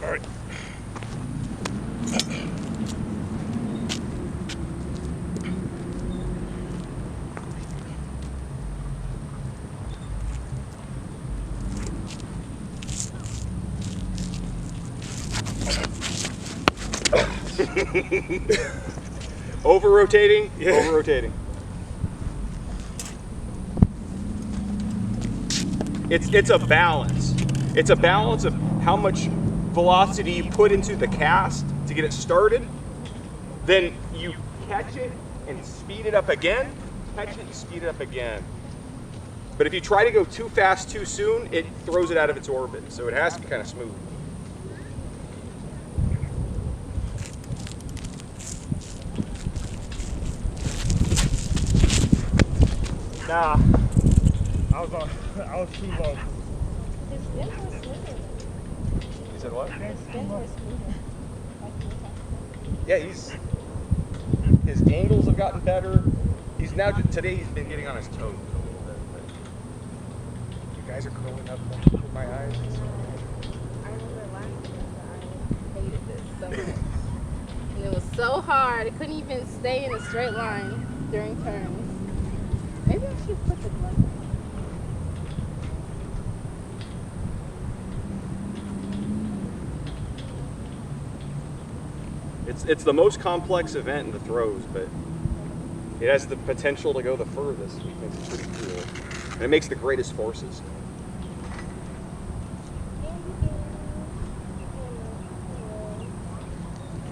All right. Over rotating? Yeah. Over rotating. It's a balance. It's a balance of how much velocity you put into the cast to get it started. Then you catch it and speed it up again. Catch it and speed it up again. But if you try to go too fast too soon, it throws it out of its orbit. So it has to be kind of smooth. Nah, I was too low. His spin was smoother. You said what? His spin was smoother. Yeah, his angles have gotten better. He's now, today he's been getting on his toes a little bit. But you guys are growing up in my eyes. I remember last year I hated this so much. And it was so hard. I couldn't even stay in a straight line during turns. Maybe I should put the glove on. It's the most complex event in the throws, but it has the potential to go the furthest, which makes it pretty cool. And it makes the greatest forces. You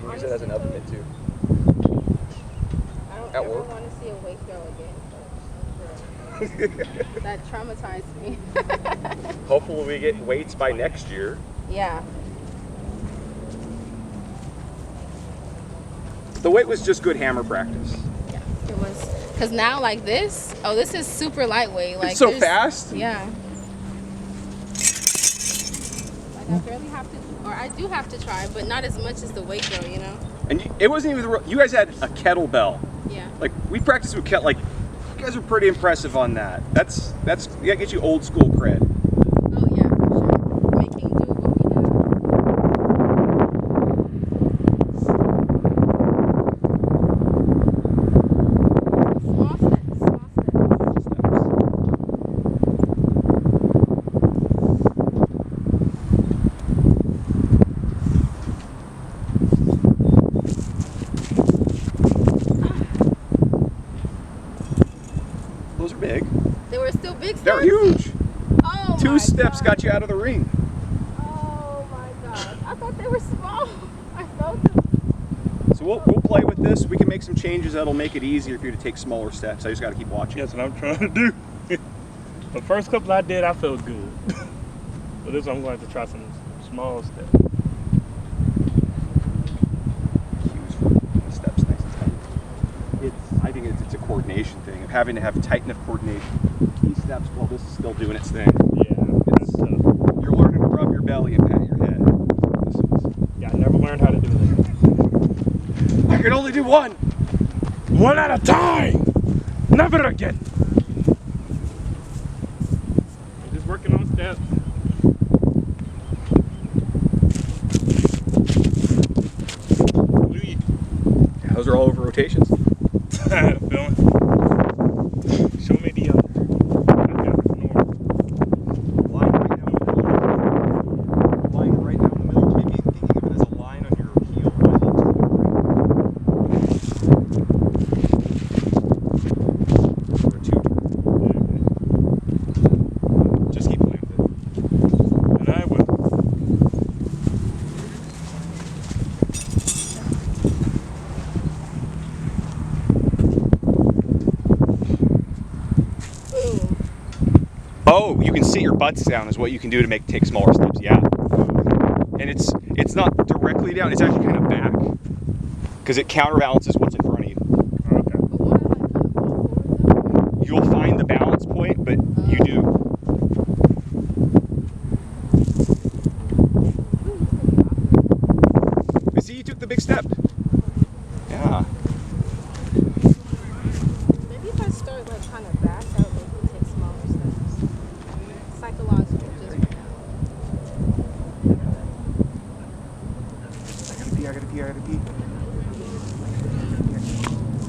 can use it as an upper mid too. I don't At ever work? want to see a weight throw again. That traumatized me. Hopefully we get weights by next year. Yeah. The weight was just good hammer practice. Yeah. It was. Because now, like this, oh, this is super lightweight. Like It's so there's- fast. Yeah. Like I barely have to, or I do have to try, but not as much as the weight throw, you know? And it wasn't even you guys had a kettlebell. Yeah. Like we practiced with you guys are pretty impressive on that. That gets you old school cred. Oh yeah, for sure. Making do what we have. Small steps, small steps. Those are big. They were still big steps? They're huge. Oh Two my steps God. got you out of the ring. Oh my God. I thought they were small. I felt them. So we'll play with this. We can make some changes that'll make it easier for you to take smaller steps. I just got to keep watching. That's what I'm trying to do. The first couple I did, I felt good. But this I'm going to try some small steps. Huge steps, nice and tight. I think it's a coordination thing of having to have tight enough coordination. Key steps while this is still doing its thing. Yeah, that's tough. You're learning to rub your belly and pat your head. Yeah, I never learned how to do that. I can only do one. One at a time. Never again. I'm just working on steps. Yeah, those are all over rotations. Feeling. Show me the other. Line right down the middle. Line right down the middle. Maybe thinking of it as a line on your heel. Or two. Just keep playing with it. And I will. Boom. Oh, you can sit your butts down is what you can do to take smaller steps. Yeah. And it's not directly down. It's actually kind of back because it counterbalances what's in front of you. Okay. But why am I kind of fall forward though? You'll find the balance point, but you do. But see, you took the big step. Yeah. Maybe if I start like kind of back, that would make me take smaller steps. Psychological, just right now. pee, I gotta pee.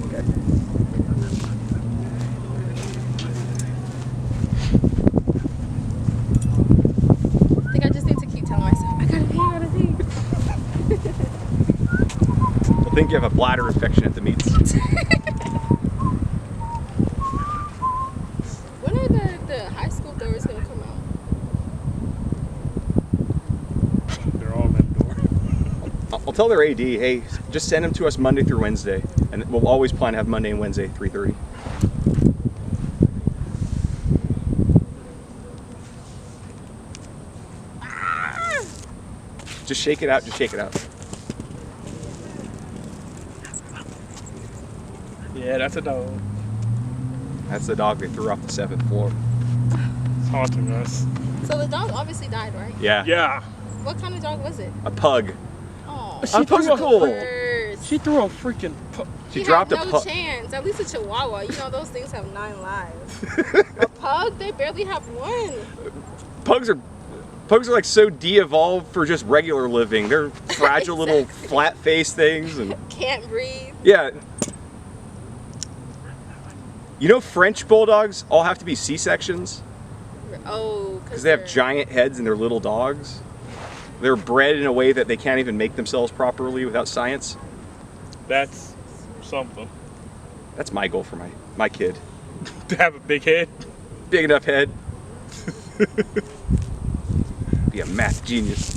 Okay. I think I just need to keep telling myself, I gotta pee, I gotta pee. I think you have a bladder infection at the meets. When are the high school throwers gonna come out? They're all in that door. I'll tell their AD, hey, just send them to us Monday through Wednesday, and we'll always plan to have Monday and Wednesday 3:30. Just shake it out. Just shake it out. Yeah, that's a dog. That's the dog they threw off the 7th floor. It's haunting us. So the dog obviously died, right? Yeah. Yeah. What kind of dog was it? A pug. Oh, Pugs are cool. worst. She threw a freaking. She dropped had a no pug. chance. At least a Chihuahua, you know those things have 9 lives. A pug, they barely have 1. Pugs are like so de-evolved for just regular living. They're fragile little flat-faced things, and Can't breathe. yeah. You know, French bulldogs all have to be C-sections Oh, because they have giant heads and they're little dogs. They're bred in a way that they can't even make themselves properly without science. That's something. That's my goal for my kid. To have a big head. Big enough head. Be a math genius.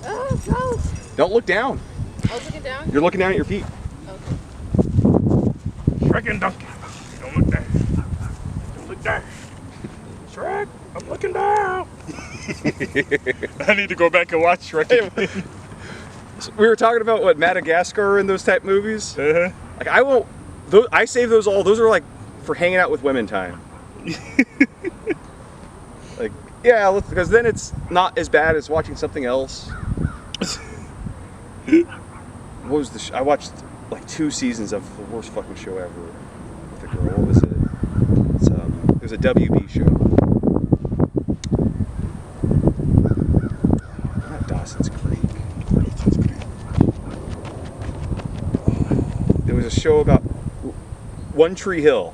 Oh, no. Don't look down. I was looking down. You're looking down at your feet. Okay. Shrek and Donkey. Don't look down. Don't look down. Shrek, I'm looking down. I need to go back and watch Shrek again. So we were talking about what Madagascar and those type movies. Uh-huh. Like I save those all. Those are like for hanging out with women time. Like yeah, because then it's not as bad as watching something else. What was the? I watched like 2 seasons of the worst fucking show ever with a girl. What was it? It was a WB show. Not Dawson's Creek. There was a show about One Tree Hill.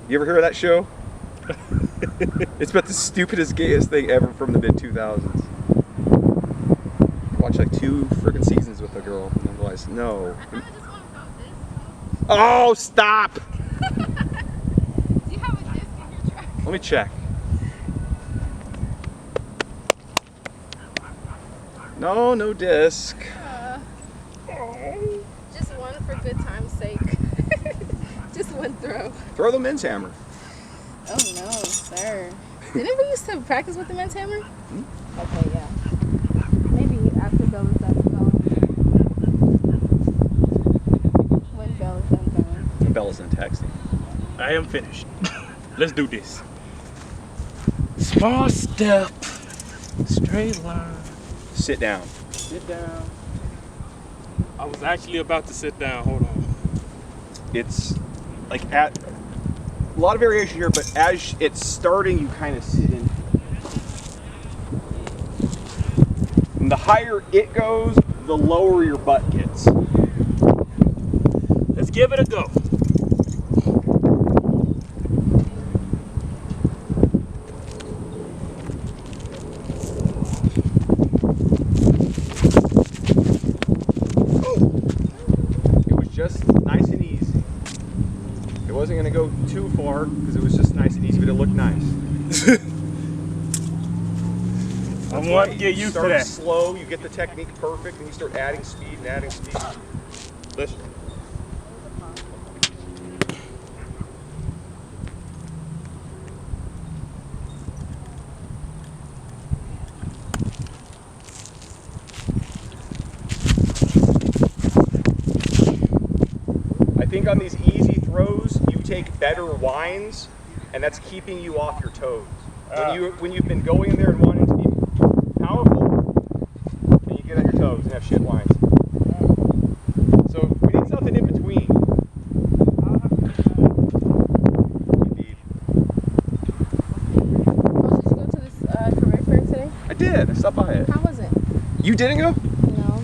You ever hear of that show? It's about the stupidest, gayest thing ever from the mid-2000s. Watched like 2 freaking seasons with a girl and I realized, no. I just want to know this. Oh, stop! Do you have a disc in your truck? Let me check. No disc. Just one for good time's sake. Just one throw. Throw the men's hammer. Oh no, sir. Didn't we used to practice with the men's hammer? Okay, yeah. Maybe after Bell is done going. When Bell is done going. Bella's in texting. I am finished. Let's do this. Small step. Straight line. Sit down. Sit down. I was actually about to sit down. Hold on. It's like at a lot of variation here, but as it's starting, you kind of sit in. And the higher it goes, the lower your butt gets. Let's give it a go. It was just nice and easy. It wasn't going to go too far because it was just nice and easy, but it looked nice. I want to get used to that. Slow, you get the technique perfect, and you start adding speed and adding speed. Listen. I think on these easy throws, you take better winds, and that's keeping you off your toes. When you've been going in there and wanting to be powerful, and you get on your toes and have shit winds. So we need something in between. Indeed. Oh, did you go to this career fair today? I did. I stopped by it. How was it? You didn't go? You know,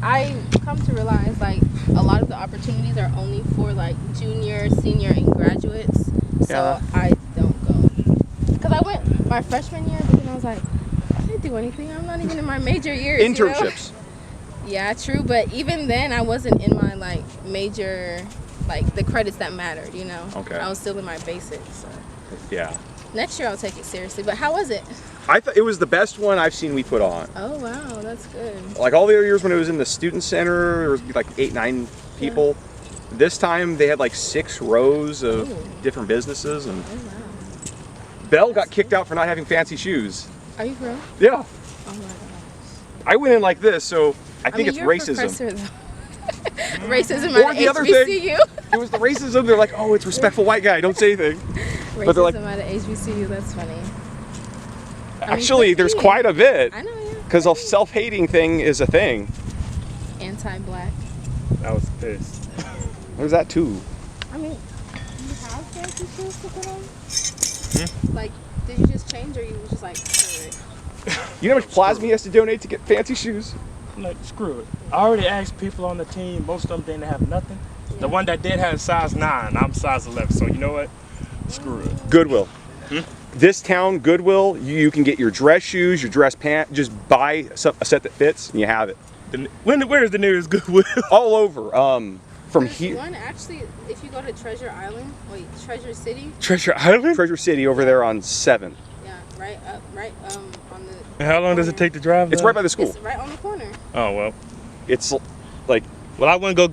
I come to realize like a lot of the opportunities are only for like junior, senior, and graduates. So Yeah. I don't go. Because I went my freshman year, but then I was like, I can't do anything. I'm not even in my major years. You know? Internships. Yeah, true. But even then, I wasn't in my like major, like the credits that mattered. You know. Okay. I was still in my basics. So. Yeah. Next year I'll take it seriously. But how was it? I thought it was the best one I've seen we put on. Oh wow, that's good. Like all the other years when it was in the student center, there was like 8, 9 people. This time they had like 6 rows of Ooh. different businesses, and Oh wow. Belle got kicked out for not having fancy shoes. Are you for real? Yeah. Oh my gosh. I went in like this, so I think mean, it's you're a racism. professor, though. Racism Or at the other thing- HBCU. It was the racism. They're like, oh, it's respectful white guy, don't say anything. Racism But they're like- at HBCU. That's funny. Actually, there's yeah. quite a bit. I know, yeah. Because a self-hating thing is a thing. Anti-black. I was pissed. There's that too. I mean, do you have fancy shoes to put on? Like, did you just change, or you was just like, screw it? You know how much plasma he has to donate to get fancy shoes? I'm like, screw it. I already asked people on the team. Most of them didn't have nothing. Yeah. The one that did had a size 9. I'm size 11. So you know what? Screw it. Goodwill. This town, Goodwill, you can get your dress shoes, your dress pant. Just buy a set that fits, and you have it. Where is the nearest Goodwill? All over. From There's here, one actually. If you go to Treasure Island, Treasure City. Treasure Island? Treasure City over there on 7th. Yeah, right up, on the. And how long does it take to drive It's there? right by the school. It's right on the corner. Oh, well. It's like Well, I wouldn't go